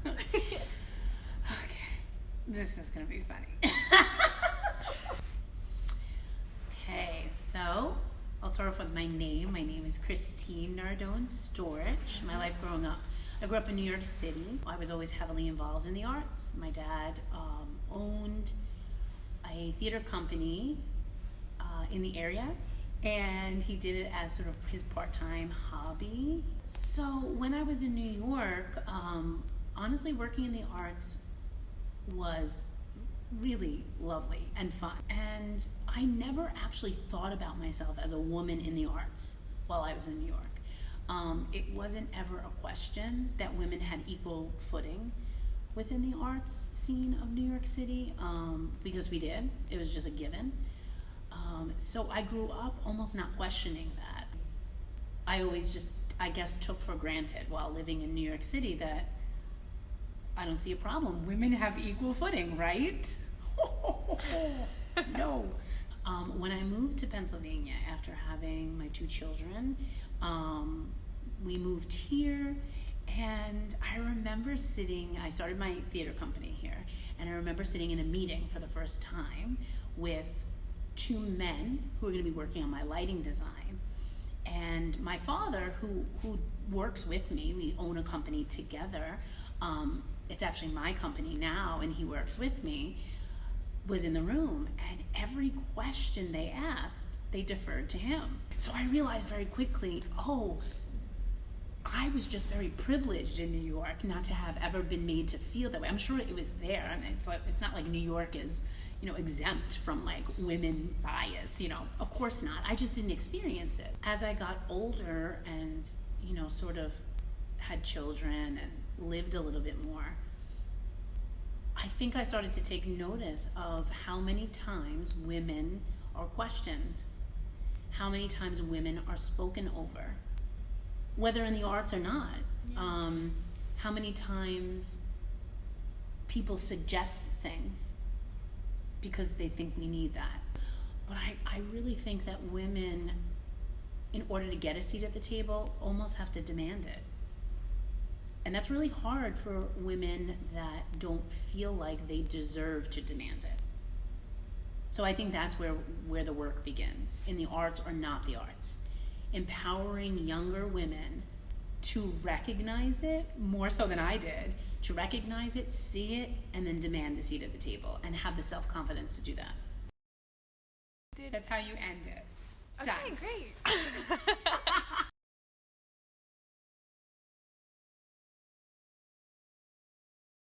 Okay, this is gonna be funny. Okay, so I'll start off with my name. My name is Christine Nardone Storch. My life growing up, I grew up in New York City. I was always heavily involved in the arts. My dad owned a theater company in the area, and he did it as sort of his part-time hobby. So when I was in New York, honestly, working in the arts was really lovely and fun. And I never actually thought about myself as a woman in the arts while I was in New York. It wasn't ever a question that women had equal footing within the arts scene of New York City, because we did. It was just a given. So I grew up almost not questioning that. I always just, I guess, took for granted while living in New York City that I don't see a problem. Women have equal footing, right? No. When I moved to Pennsylvania after having my 2 children, we moved here, and I remember I started my theater company here, and I remember sitting in a meeting for the first time with 2 men who were going to be working on my lighting design. And my father, who works with me, we own a company together, it's actually my company now, and he works with me, was in the room, and every question they asked, they deferred to him. So I realized very quickly, oh, I was just very privileged in New York not to have ever been made to feel that way. I'm sure it was there, and it's not like New York is, exempt from like women bias, of course not. I just didn't experience it. As I got older and, sort of had children and lived a little bit more, I think I started to take notice of how many times women are questioned, how many times women are spoken over, whether in the arts or not. How many times people suggest things because they think we need that. But I really think that women, in order to get a seat at the table, almost have to demand it. And that's really hard for women that don't feel like they deserve to demand it. So I think that's where the work begins, in the arts or not the arts. Empowering younger women to recognize it, more so than I did, to recognize it, see it, and then demand a seat at the table, and have the self-confidence to do that. That's how you end it. Okay, Done. great.